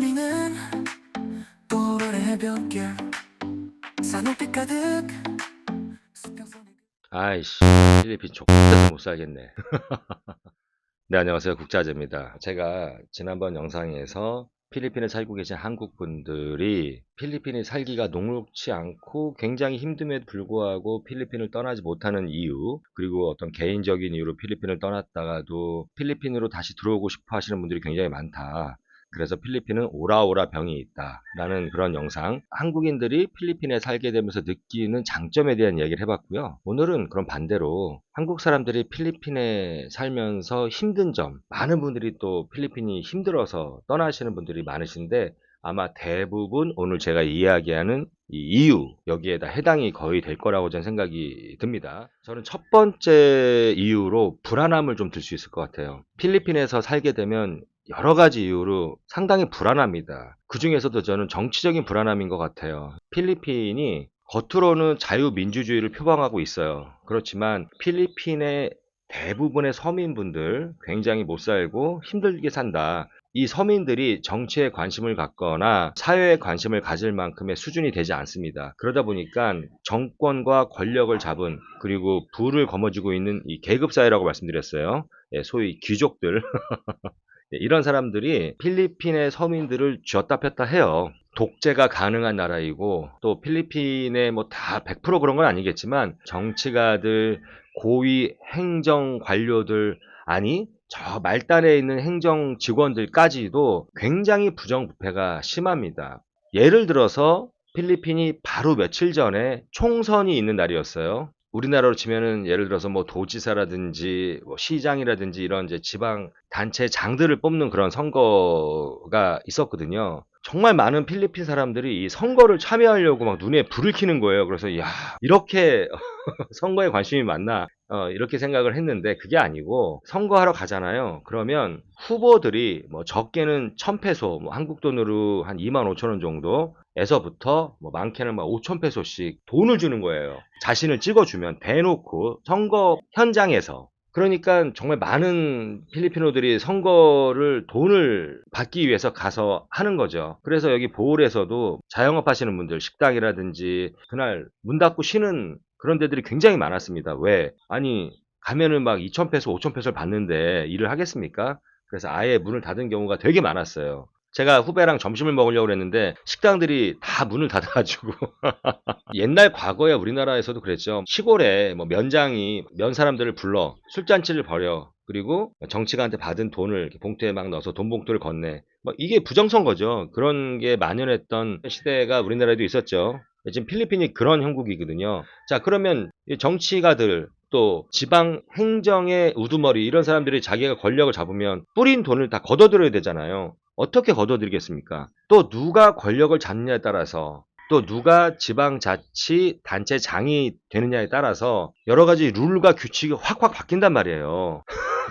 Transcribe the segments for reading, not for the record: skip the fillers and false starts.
떠다니는 떠오르는 해변길 산호빛 가득 수평선에 아이씨, 필리핀 족같아서 못 살겠네. 네, 안녕하세요. 국자재입니다. 제가 지난번 영상에서 필리핀에 살고 계신 한국 분들이 필리핀에 살기가 녹록지 않고 굉장히 힘듦에도 불구하고 필리핀을 떠나지 못하는 이유, 그리고 어떤 개인적인 이유로 필리핀을 떠났다가도 필리핀으로 다시 들어오고 싶어 하시는 분들이 굉장히 많다. 그래서 필리핀은 오라오라 병이 있다라는 그런 영상, 한국인들이 필리핀에 살게 되면서 느끼는 장점에 대한 이야기를 해봤고요. 오늘은 그런 반대로 한국 사람들이 필리핀에 살면서 힘든 점, 많은 분들이 또 필리핀이 힘들어서 떠나시는 분들이 많으신데 아마 대부분 오늘 제가 이야기하는 이 이유, 여기에다 해당이 거의 될 거라고 저는 생각이 듭니다. 저는 첫 번째 이유로 불안함을 좀 들 수 있을 것 같아요. 필리핀에서 살게 되면 여러 가지 이유로 상당히 불안합니다. 그 중에서도 저는 정치적인 불안함인 것 같아요. 필리핀이 겉으로는 자유민주주의를 표방하고 있어요. 그렇지만 필리핀의 대부분의 서민분들 굉장히 못 살고 힘들게 산다. 이 서민들이 정치에 관심을 갖거나 사회에 관심을 가질 만큼의 수준이 되지 않습니다. 그러다 보니까 정권과 권력을 잡은, 그리고 부를 거머쥐고 있는 이 계급사회라고 말씀드렸어요. 예, 소위 귀족들. 이런 사람들이 필리핀의 서민들을 쥐었다 폈다 해요. 독재가 가능한 나라이고, 또 필리핀에 뭐 다 100% 그런 건 아니겠지만 정치가들, 고위 행정 관료들, 아니 저 말단에 있는 행정 직원들까지도 굉장히 부정부패가 심합니다. 예를 들어서 필리핀이 바로 며칠 전에 총선이 있는 날이었어요. 우리나라로 치면은 예를 들어서 뭐 도지사라든지 뭐 시장이라든지 이런 이제 지방 단체 장들을 뽑는 그런 선거가 있었거든요. 정말 많은 필리핀 사람들이 이 선거를 참여하려고 막 눈에 불을 켜는 거예요. 그래서 야, 이렇게 선거에 관심이 많나? 이렇게 생각을 했는데 그게 아니고, 선거하러 가잖아요. 그러면 후보들이 뭐 적게는 1000페소, 뭐 한국 돈으로 한 25,000원 정도 에서부터 뭐 많게는 막 5,000페소씩 돈을 주는 거예요. 자신을 찍어주면 대놓고 선거 현장에서. 그러니까 정말 많은 필리핀어들이 선거를 돈을 받기 위해서 가서 하는 거죠. 그래서 여기 보홀에서도 자영업 하시는 분들, 식당이라든지 그날 문 닫고 쉬는 그런 데들이 굉장히 많았습니다. 왜? 아니, 가면은 막 2,000페소, 5,000페소를 받는데 일을 하겠습니까? 그래서 아예 문을 닫은 경우가 되게 많았어요. 제가 후배랑 점심을 먹으려고 그랬는데 식당들이 다 문을 닫아가지고 옛날 과거에 우리나라에서도 그랬죠. 시골에 뭐 면장이 면 사람들을 불러 술잔치를 벌여. 그리고 정치가한테 받은 돈을 이렇게 봉투에 막 넣어서 돈 봉투를 건네. 뭐 이게 부정선거죠. 그런 게 만연했던 시대가 우리나라에도 있었죠. 지금 필리핀이 그런 형국이거든요. 자, 그러면 이 정치가들, 또 지방 행정의 우두머리, 이런 사람들이 자기가 권력을 잡으면 뿌린 돈을 다 걷어들여야 되잖아요. 어떻게 걷어들이겠습니까? 또 누가 권력을 잡느냐에 따라서, 또 누가 지방자치 단체장이 되느냐에 따라서 여러 가지 룰과 규칙이 확확 바뀐단 말이에요.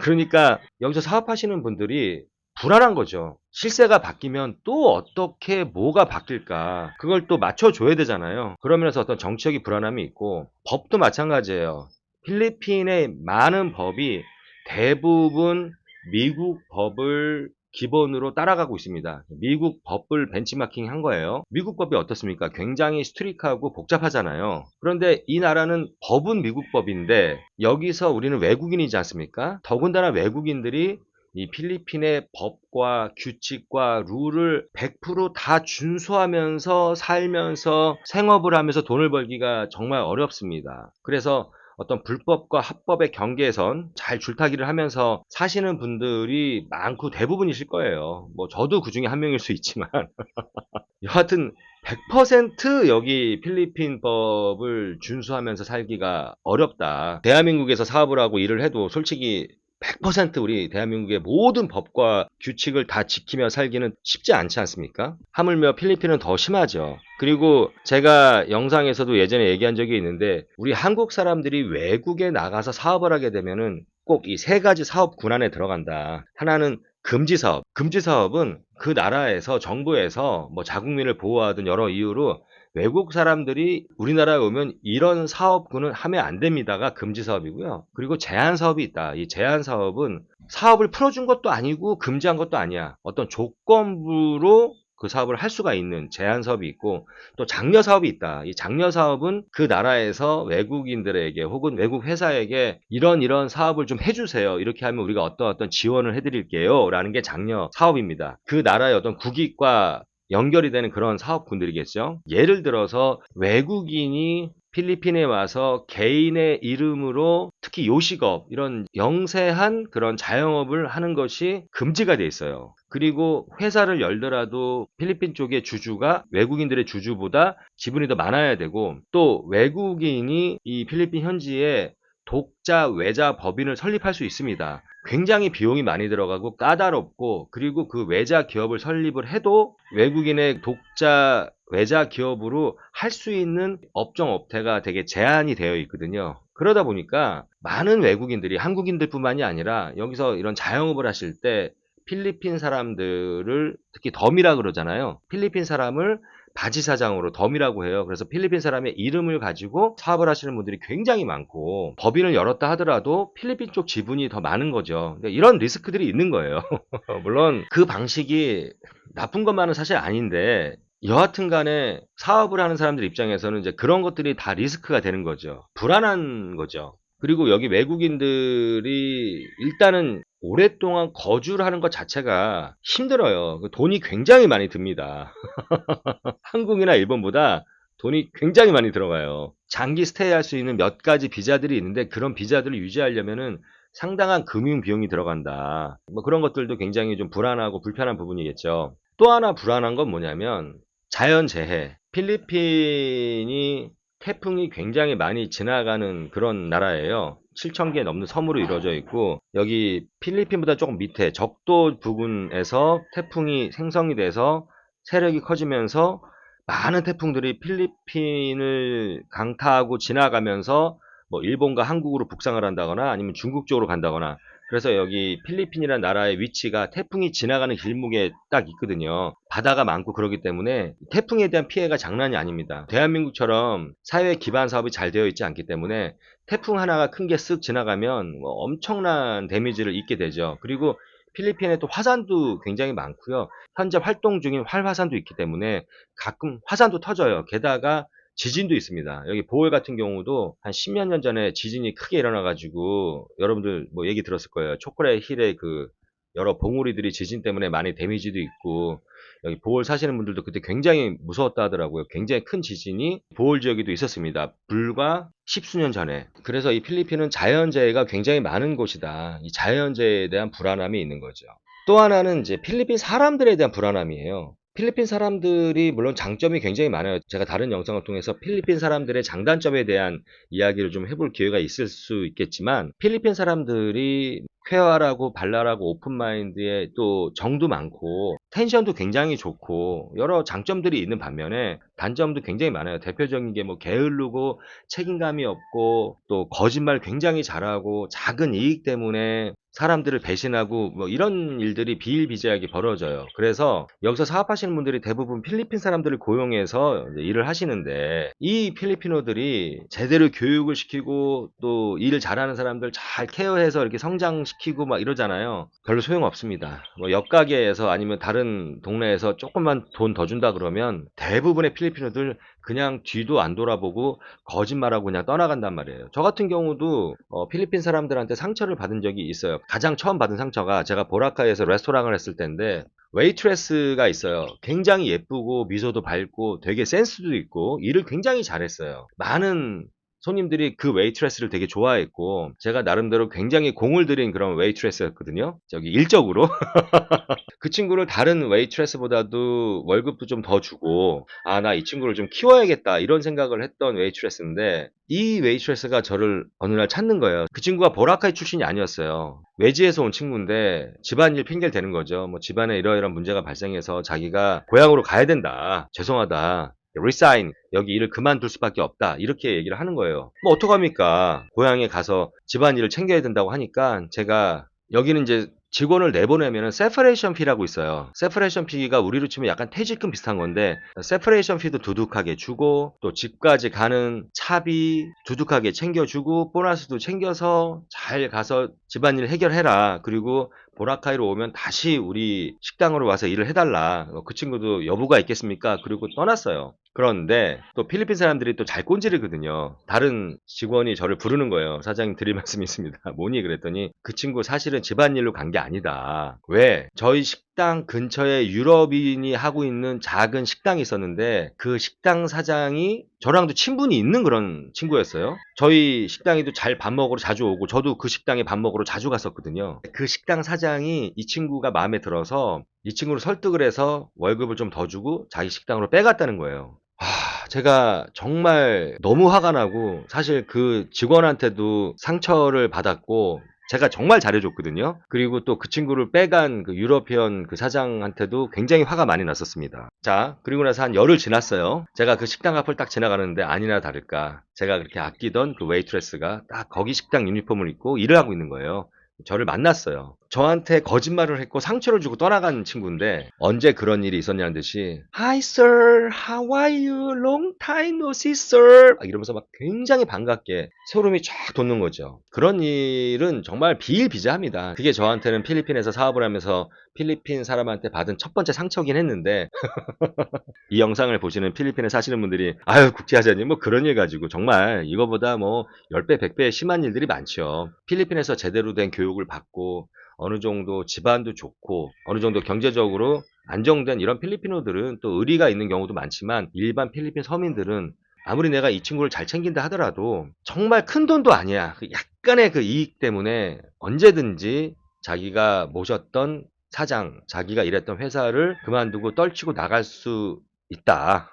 그러니까 여기서 사업하시는 분들이 불안한 거죠. 실세가 바뀌면 또 어떻게 뭐가 바뀔까? 그걸 또 맞춰줘야 되잖아요. 그러면서 어떤 정치적인 불안함이 있고, 법도 마찬가지예요. 필리핀의 많은 법이 대부분 미국 법을 기본으로 따라가고 있습니다. 미국 법을 벤치마킹 한 거예요. 미국 법이 어떻습니까? 굉장히 스트릭하고 복잡하잖아요. 그런데 이 나라는 법은 미국 법인데 여기서 우리는 외국인이지 않습니까? 더군다나 외국인들이 이 필리핀의 법과 규칙과 룰을 100%다 준수하면서 살면서 생업을 하면서 돈을 벌기가 정말 어렵습니다. 그래서 어떤 불법과 합법의 경계선 잘 줄타기를 하면서 사시는 분들이 많고 대부분이실 거예요. 뭐 저도 그 중에 한 명일 수 있지만 여하튼 100% 여기 필리핀 법을 준수하면서 살기가 어렵다. 대한민국에서 사업을 하고 일을 해도 솔직히 100% 우리 대한민국의 모든 법과 규칙을 다 지키며 살기는 쉽지 않지 않습니까? 하물며 필리핀은 더 심하죠. 그리고 제가 영상에서도 예전에 얘기한 적이 있는데, 우리 한국 사람들이 외국에 나가서 사업을 하게 되면은 꼭 이 세 가지 사업 군안에 들어간다. 하나는 금지 사업. 금지 사업은 그 나라에서 정부에서 뭐 자국민을 보호하든 여러 이유로 외국 사람들이 우리나라에 오면 이런 사업군은 하면 안 됩니다가 금지 사업이고요. 그리고 제한 사업이 있다. 이 제한 사업은 사업을 풀어준 것도 아니고 금지한 것도 아니야. 어떤 조건부로 그 사업을 할 수가 있는 제한 사업이 있고 또 장려 사업이 있다. 이 장려 사업은 그 나라에서 외국인들에게 혹은 외국 회사에게 이런 사업을 좀 해주세요. 이렇게 하면 우리가 어떤 지원을 해드릴게요. 라는 게 장려 사업입니다. 그 나라의 어떤 국익과 연결이 되는 그런 사업군들이겠죠. 예를 들어서 외국인이 필리핀에 와서 개인의 이름으로 특히 요식업 이런 영세한 그런 자영업을 하는 것이 금지가 돼 있어요. 그리고 회사를 열더라도 필리핀 쪽의 주주가 외국인들의 주주보다 지분이 더 많아야 되고 또 외국인이 이 필리핀 현지에 독자 외자 법인을 설립할 수 있습니다. 굉장히 비용이 많이 들어가고 까다롭고 그리고 그 외자 기업을 설립을 해도 외국인의 독자 외자 기업으로 할 수 있는 업종 업태가 되게 제한이 되어 있거든요. 그러다 보니까 많은 외국인들이 한국인들뿐만이 아니라 여기서 이런 자영업을 하실 때 필리핀 사람들을 특히 덤이라 그러잖아요. 필리핀 사람을 바지사장으로 덤이라고 해요. 그래서 필리핀 사람의 이름을 가지고 사업을 하시는 분들이 굉장히 많고 법인을 열었다 하더라도 필리핀 쪽 지분이 더 많은 거죠. 그러니까 이런 리스크들이 있는 거예요. 물론 그 방식이 나쁜 것만은 사실 아닌데 여하튼 간에 사업을 하는 사람들 입장에서는 이제 그런 것들이 다 리스크가 되는 거죠. 불안한 거죠. 그리고 여기 외국인들이 일단은 오랫동안 거주를 하는 것 자체가 힘들어요. 돈이 굉장히 많이 듭니다. 한국이나 일본보다 돈이 굉장히 많이 들어가요. 장기 스테이 할 수 있는 몇 가지 비자들이 있는데 그런 비자들을 유지하려면은 상당한 금융 비용이 들어간다. 뭐 그런 것들도 굉장히 좀 불안하고 불편한 부분이겠죠. 또 하나 불안한 건 뭐냐면 자연재해. 필리핀이 태풍이 굉장히 많이 지나가는 그런 나라예요. 7,000개 넘는 섬으로 이루어져 있고 여기 필리핀보다 조금 밑에 적도 부근에서 태풍이 생성이 돼서 세력이 커지면서 많은 태풍들이 필리핀을 강타하고 지나가면서 뭐 일본과 한국으로 북상을 한다거나 아니면 중국 쪽으로 간다거나 그래서 여기 필리핀이라는 나라의 위치가 태풍이 지나가는 길목에 딱 있거든요. 바다가 많고 그러기 때문에 태풍에 대한 피해가 장난이 아닙니다. 대한민국처럼 사회 기반 사업이 잘 되어 있지 않기 때문에 태풍 하나가 큰 게 쓱 지나가면 뭐 엄청난 데미지를 입게 되죠. 그리고 필리핀에 또 화산도 굉장히 많고요. 현재 활동 중인 활화산도 있기 때문에 가끔 화산도 터져요. 게다가 지진도 있습니다. 여기 보홀 같은 경우도 한 10몇 년 전에 지진이 크게 일어나가지고 여러분들 뭐 얘기 들었을 거예요. 초콜릿 힐의 그 여러 봉우리들이 지진 때문에 많이 데미지도 있고 여기 보홀 사시는 분들도 그때 굉장히 무서웠다 하더라고요. 굉장히 큰 지진이 보홀 지역에도 있었습니다. 불과 10수년 전에. 그래서 이 필리핀은 자연재해가 굉장히 많은 곳이다. 이 자연재해에 대한 불안함이 있는 거죠. 또 하나는 이제 필리핀 사람들에 대한 불안함이에요. 필리핀 사람들이 물론 장점이 굉장히 많아요. 제가 다른 영상을 통해서 필리핀 사람들의 장단점에 대한 이야기를 좀 해볼 기회가 있을 수 있겠지만 필리핀 사람들이 쾌활하고 발랄하고 오픈마인드에 또 정도 많고 텐션도 굉장히 좋고 여러 장점들이 있는 반면에 단점도 굉장히 많아요. 대표적인 게 뭐 게으르고 책임감이 없고 또 거짓말 굉장히 잘하고 작은 이익 때문에 사람들을 배신하고 뭐 이런 일들이 비일비재하게 벌어져요. 그래서 여기서 사업하시는 분들이 대부분 필리핀 사람들을 고용해서 이제 일을 하시는데 이 필리핀어들이 제대로 교육을 시키고 또 일을 잘하는 사람들 잘 케어해서 이렇게 성장시키고 막 이러잖아요. 별로 소용없습니다. 뭐 옆가게에서 아니면 다른 동네에서 조금만 돈 더 준다 그러면 대부분의 필리핀어들 그냥 뒤도 안 돌아보고 거짓말하고 그냥 떠나간단 말이에요. 저 같은 경우도 필리핀 사람들한테 상처를 받은 적이 있어요. 가장 처음 받은 상처가 제가 보라카이에서 레스토랑을 했을 때인데 웨이트레스가 있어요. 굉장히 예쁘고 미소도 밝고 되게 센스도 있고 일을 굉장히 잘했어요. 많은 손님들이 그 웨이트레스를 되게 좋아했고 제가 나름대로 굉장히 공을 들인 그런 웨이트레스였거든요. 저기 일적으로. 그 친구를 다른 웨이트레스보다도 월급도 좀 더 주고 아, 나 이 친구를 좀 키워야겠다 이런 생각을 했던 웨이트레스인데 이 웨이트레스가 저를 어느 날 찾는 거예요. 그 친구가 보라카이 출신이 아니었어요. 외지에서 온 친구인데 집안일 핑계를 대는 거죠. 뭐 집안에 이러이러한 문제가 발생해서 자기가 고향으로 가야 된다. 죄송하다. 리사인 여기 일을 그만둘 수밖에 없다 이렇게 얘기를 하는 거예요. 뭐 어떡합니까? 고향에 가서 집안일을 챙겨야 된다고 하니까 제가 여기는 이제 직원을 내보내면은 세퍼레이션 피라고 있어요. 세퍼레이션 피가 우리로 치면 약간 퇴직금 비슷한 건데 세퍼레이션 피도 두둑하게 주고 또 집까지 가는 차비 두둑하게 챙겨주고 보너스도 챙겨서 잘 가서 집안일 해결해라. 그리고 보라카이로 오면 다시 우리 식당으로 와서 일을 해달라. 그 친구도 여부가 있겠습니까? 그리고 떠났어요. 그런데 또 필리핀 사람들이 또 잘 꼰지르거든요. 다른 직원이 저를 부르는 거예요. 사장님 드릴 말씀이 있습니다. 뭐니? 그랬더니 그 친구 사실은 집안일로 간 게 아니다. 왜? 저희 식당 근처에 유럽인이 하고 있는 작은 식당이 있었는데 그 식당 사장이 저랑도 친분이 있는 그런 친구였어요. 저희 식당에도 잘 밥 먹으러 자주 오고 저도 그 식당에 밥 먹으러 자주 갔었거든요. 그 식당 사장이 이 친구가 마음에 들어서 이 친구를 설득을 해서 월급을 좀 더 주고 자기 식당으로 빼갔다는 거예요. 제가 정말 너무 화가 나고 사실 그 직원한테도 상처를 받았고 제가 정말 잘해줬거든요. 그리고 또 그 친구를 빼간 그 유러피언 그 사장한테도 굉장히 화가 많이 났었습니다. 자, 그리고 나서 한 열흘 지났어요. 제가 그 식당 앞을 딱 지나가는데 아니나 다를까 제가 그렇게 아끼던 그 웨이트레스가 딱 거기 식당 유니폼을 입고 일을 하고 있는 거예요. 저를 만났어요. 저한테 거짓말을 했고 상처를 주고 떠나간 친구인데 언제 그런 일이 있었냐는 듯이 Hi sir, how are you? Long time no see sir. 막 이러면서 막 굉장히 반갑게 소름이 쫙 돋는 거죠. 그런 일은 정말 비일비재합니다. 그게 저한테는 필리핀에서 사업을 하면서 필리핀 사람한테 받은 첫 번째 상처긴 했는데 이 영상을 보시는 필리핀에 사시는 분들이 아유 국제하자님 뭐 그런 일 가지고 정말 이거보다 뭐 10배 100배 심한 일들이 많죠. 필리핀에서 제대로 된 교육을 받고 어느 정도 집안도 좋고 어느 정도 경제적으로 안정된 이런 필리핀어들은 또 의리가 있는 경우도 많지만 일반 필리핀 서민들은 아무리 내가 이 친구를 잘 챙긴다 하더라도 정말 큰 돈도 아니야. 그 약간의 그 이익 때문에 언제든지 자기가 모셨던 사장, 자기가 일했던 회사를 그만두고 떨치고 나갈 수 있다.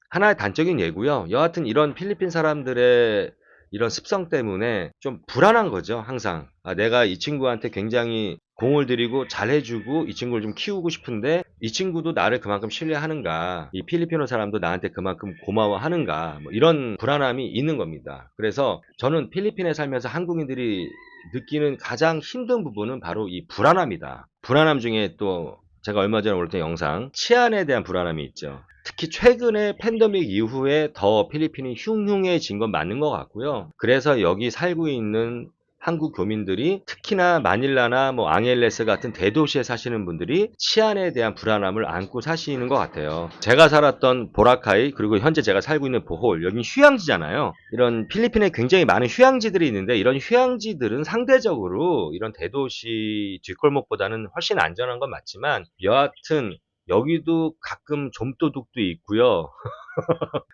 하나의 단적인 예고요. 여하튼 이런 필리핀 사람들의 이런 습성 때문에 좀 불안한 거죠, 항상. 내가 이 친구한테 굉장히 공을 들이고 잘해주고 이 친구를 좀 키우고 싶은데 이 친구도 나를 그만큼 신뢰하는가, 이 필리핀어 사람도 나한테 그만큼 고마워하는가, 뭐 이런 불안함이 있는 겁니다. 그래서 저는 필리핀에 살면서 한국인들이 느끼는 가장 힘든 부분은 바로 이 불안함이다. 불안함 중에 또 제가 얼마 전에 올렸던 영상, 치안에 대한 불안함이 있죠. 특히 최근에 팬데믹 이후에 더 필리핀이 흉흉해진 건 맞는 것 같고요. 그래서 여기 살고 있는 한국 교민들이 특히나 마닐라나 뭐 앙헬레스 같은 대도시에 사시는 분들이 치안에 대한 불안함을 안고 사시는 것 같아요. 제가 살았던 보라카이 그리고 현재 제가 살고 있는 보홀 여긴 휴양지잖아요. 이런 필리핀에 굉장히 많은 휴양지들이 있는데 이런 휴양지들은 상대적으로 이런 대도시 뒷골목보다는 훨씬 안전한 건 맞지만 여하튼 여기도 가끔 좀도둑도 있고요.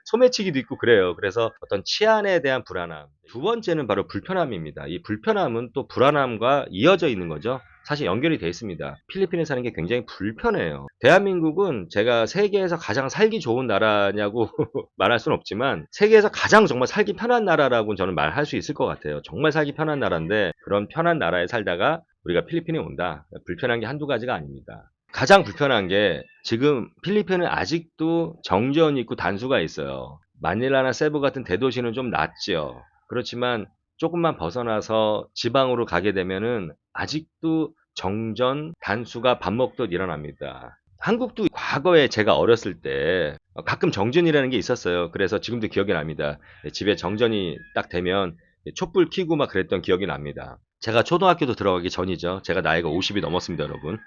소매치기도 있고 그래요. 그래서 어떤 치안에 대한 불안함. 두 번째는 바로 불편함입니다. 이 불편함은 또 불안함과 이어져 있는 거죠. 사실 연결이 돼 있습니다. 필리핀에 사는 게 굉장히 불편해요. 대한민국은 제가 세계에서 가장 살기 좋은 나라냐고 말할 수는 없지만 세계에서 가장 정말 살기 편한 나라라고 저는 말할 수 있을 것 같아요. 정말 살기 편한 나라인데 그런 편한 나라에 살다가 우리가 필리핀에 온다. 불편한 게 한두 가지가 아닙니다. 가장 불편한 게 지금 필리핀은 아직도 정전이 있고 단수가 있어요. 마닐라나 세부 같은 대도시는 좀 낫죠. 그렇지만 조금만 벗어나서 지방으로 가게 되면은 아직도 정전, 단수가 밥 먹듯 일어납니다. 한국도 과거에 제가 어렸을 때 가끔 정전이라는 게 있었어요. 그래서 지금도 기억이 납니다. 집에 정전이 딱 되면 촛불 켜고 막 그랬던 기억이 납니다. 제가 초등학교도 들어가기 전이죠. 제가 나이가 50이 넘었습니다, 여러분.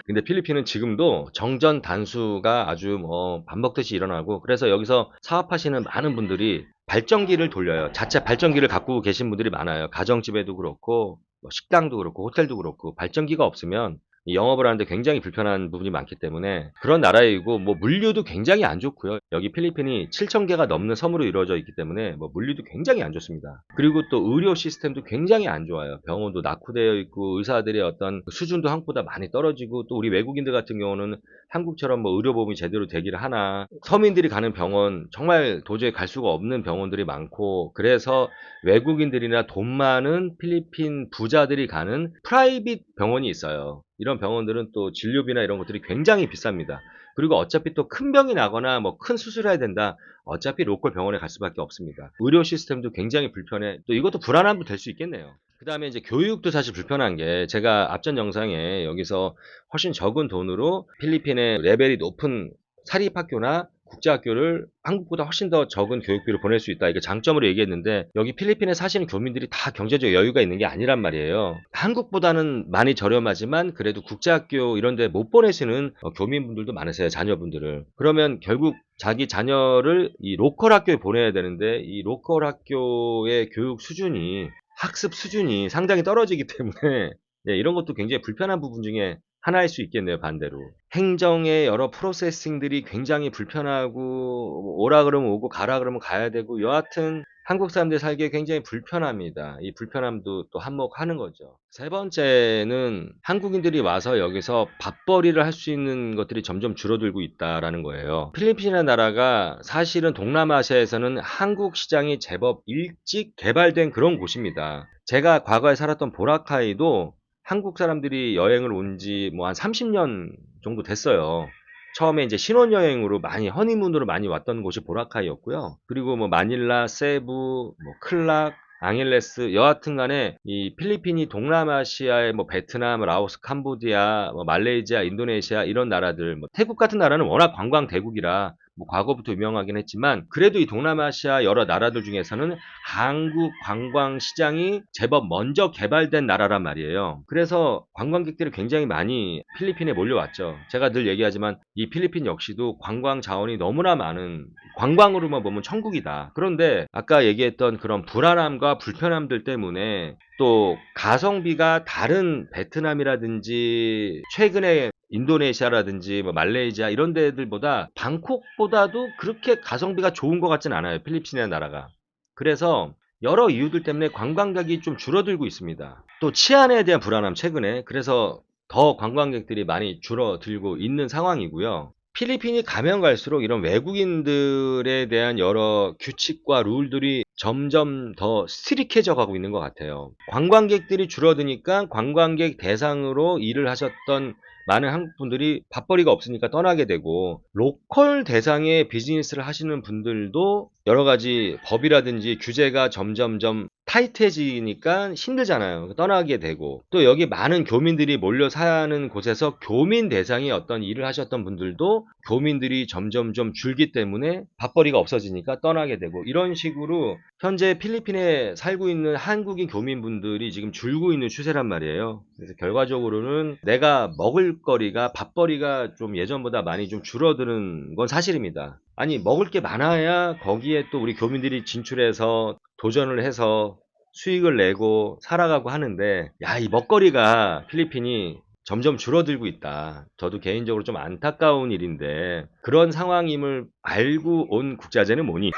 근데 필리핀은 지금도 정전 단수가 아주 뭐 밥 먹듯이 일어나고 그래서 여기서 사업하시는 많은 분들이 발전기를 돌려요. 자체 발전기를 갖고 계신 분들이 많아요. 가정집에도 그렇고 뭐 식당도 그렇고 호텔도 그렇고 발전기가 없으면 이 영업을 하는데 굉장히 불편한 부분이 많기 때문에 그런 나라이고 뭐 물류도 굉장히 안 좋고요. 여기 필리핀이 7,000개가 넘는 섬으로 이루어져 있기 때문에 뭐 물류도 굉장히 안 좋습니다. 그리고 또 의료 시스템도 굉장히 안 좋아요. 병원도 낙후되어 있고 의사들의 어떤 수준도 한국보다 많이 떨어지고 또 우리 외국인들 같은 경우는 한국처럼 뭐 의료보험이 제대로 되기를 하나 서민들이 가는 병원 정말 도저히 갈 수가 없는 병원들이 많고 그래서 외국인들이나 돈 많은 필리핀 부자들이 가는 프라이빗 병원이 있어요. 이런 병원들은 또 진료비나 이런 것들이 굉장히 비쌉니다. 그리고 어차피 또 큰 병이 나거나 뭐 큰 수술해야 된다. 어차피 로컬 병원에 갈 수밖에 없습니다. 의료 시스템도 굉장히 불편해. 또 이것도 불안함도 될 수 있겠네요. 그 다음에 이제 교육도 사실 불편한 게 제가 앞전 영상에 여기서 훨씬 적은 돈으로 필리핀의 레벨이 높은 사립학교나 국제학교를 한국보다 훨씬 더 적은 교육비를 보낼 수 있다. 이게 장점으로 얘기했는데 여기 필리핀에 사시는 교민들이 다 경제적 여유가 있는 게 아니란 말이에요. 한국보다는 많이 저렴하지만 그래도 국제학교 이런 데 못 보내시는 교민분들도 많으세요. 자녀분들을. 그러면 결국 자기 자녀를 이 로컬 학교에 보내야 되는데 이 로컬 학교의 교육 수준이 학습 수준이 상당히 떨어지기 때문에 예, 이런 것도 굉장히 불편한 부분 중에 하나일 수 있겠네요, 반대로. 행정의 여러 프로세싱들이 굉장히 불편하고, 오라 그러면 오고, 가라 그러면 가야 되고, 여하튼 한국 사람들 살기에 굉장히 불편합니다. 이 불편함도 또 한몫하는 거죠. 세 번째는 한국인들이 와서 여기서 밥벌이를 할 수 있는 것들이 점점 줄어들고 있다라는 거예요. 필리핀이라는 나라가 사실은 동남아시아에서는 한국 시장이 제법 일찍 개발된 그런 곳입니다. 제가 과거에 살았던 보라카이도 한국 사람들이 여행을 온 지 뭐 한 30년 정도 됐어요. 처음에 이제 신혼여행으로 많이, 허니문으로 많이 왔던 곳이 보라카이였고요. 그리고 뭐 마닐라, 세부, 뭐 클락, 앙헬레스, 여하튼 간에 이 필리핀이 동남아시아의 뭐 베트남, 라오스, 캄보디아, 뭐 말레이시아, 인도네시아 이런 나라들, 뭐 태국 같은 나라는 워낙 관광 대국이라 뭐 과거부터 유명하긴 했지만 그래도 이 동남아시아 여러 나라들 중에서는 한국 관광 시장이 제법 먼저 개발된 나라란 말이에요. 그래서 관광객들이 굉장히 많이 필리핀에 몰려왔죠. 제가 늘 얘기하지만 이 필리핀 역시도 관광 자원이 너무나 많은, 관광으로만 보면 천국이다. 그런데 아까 얘기했던 그런 불안함과 불편함들 때문에 또 가성비가 다른 베트남이라든지 최근에 인도네시아라든지 뭐 말레이시아 이런 데들보다 방콕보다도 그렇게 가성비가 좋은 것 같진 않아요. 필리핀이라는 나라가. 그래서 여러 이유들 때문에 관광객이 좀 줄어들고 있습니다. 또 치안에 대한 불안함 최근에, 그래서 더 관광객들이 많이 줄어들고 있는 상황이고요. 필리핀이 가면 갈수록 이런 외국인들에 대한 여러 규칙과 룰들이 점점 더 스트릭해져 가고 있는 것 같아요. 관광객들이 줄어드니까 관광객 대상으로 일을 하셨던 많은 한국분들이 밥벌이가 없으니까 떠나게 되고, 로컬 대상의 비즈니스를 하시는 분들도 여러 가지 법이라든지 규제가 점점점 타이트해지니까 힘들잖아요. 떠나게 되고, 또 여기 많은 교민들이 몰려 사는 곳에서 교민 대상의 어떤 일을 하셨던 분들도 교민들이 점점 좀 줄기 때문에 밥벌이가 없어지니까 떠나게 되고, 이런 식으로 현재 필리핀에 살고 있는 한국인 교민분들이 지금 줄고 있는 추세란 말이에요. 그래서 결과적으로는 내가 먹을 거리가, 밥벌이가 좀 예전보다 많이 좀 줄어드는 건 사실입니다. 아니, 먹을 게 많아야 거기에 또 우리 교민들이 진출해서 도전을 해서 수익을 내고 살아가고 하는데, 야, 이 먹거리가 필리핀이 점점 줄어들고 있다. 저도 개인적으로 좀 안타까운 일인데, 그런 상황임을 알고 온 국제화제는 뭐니?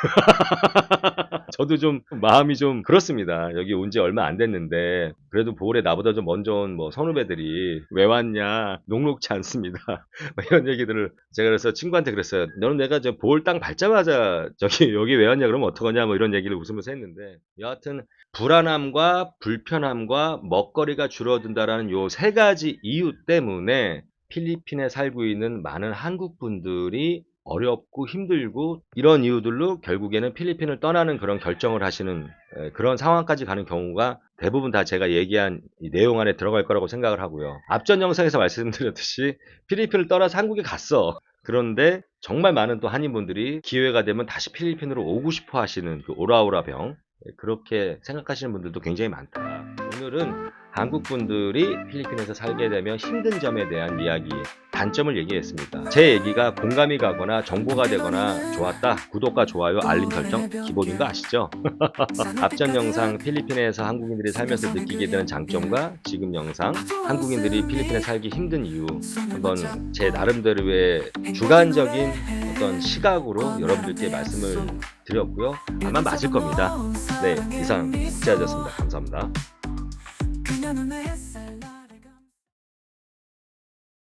저도 좀 마음이 좀 그렇습니다. 여기 온 지 얼마 안 됐는데 그래도 볼에 나보다 좀 먼저 온 뭐 선후배들이 왜 왔냐, 녹록치 않습니다. 이런 얘기들을 제가 그래서 친구한테 그랬어요. 너는 내가 저 볼 땅 밟자마자 저기 여기 왜 왔냐 그러면 어떡하냐 뭐 이런 얘기를 웃으면서 했는데, 여하튼 불안함과 불편함과 먹거리가 줄어든다라는 요 세 가지 이유 때문에 필리핀에 살고 있는 많은 한국 분들이 어렵고 힘들고, 이런 이유들로 결국에는 필리핀을 떠나는 그런 결정을 하시는 그런 상황까지 가는 경우가 대부분 다 제가 얘기한 이 내용 안에 들어갈 거라고 생각을 하고요. 앞전 영상에서 말씀드렸듯이 필리핀을 떠나서 한국에 갔어. 그런데 정말 많은 또 한인분들이 기회가 되면 다시 필리핀으로 오고 싶어 하시는 그 오라오라 병, 그렇게 생각하시는 분들도 굉장히 많다. 오늘은 한국 분들이 필리핀에서 살게 되면 힘든 점에 대한 이야기, 단점을 얘기했습니다. 제 얘기가 공감이 가거나 정보가 되거나 좋았다, 구독과 좋아요, 알림 설정 기본인 거 아시죠? 앞전 영상 필리핀에서 한국인들이 살면서 느끼게 되는 장점과 지금 영상 한국인들이 필리핀에 살기 힘든 이유, 한번 제 나름대로의 주관적인 어떤 시각으로 여러분들께 말씀을 드렸고요. 아마 맞을 겁니다. 네, 이상 국제화제였습니다. 감사합니다. 그녀는 내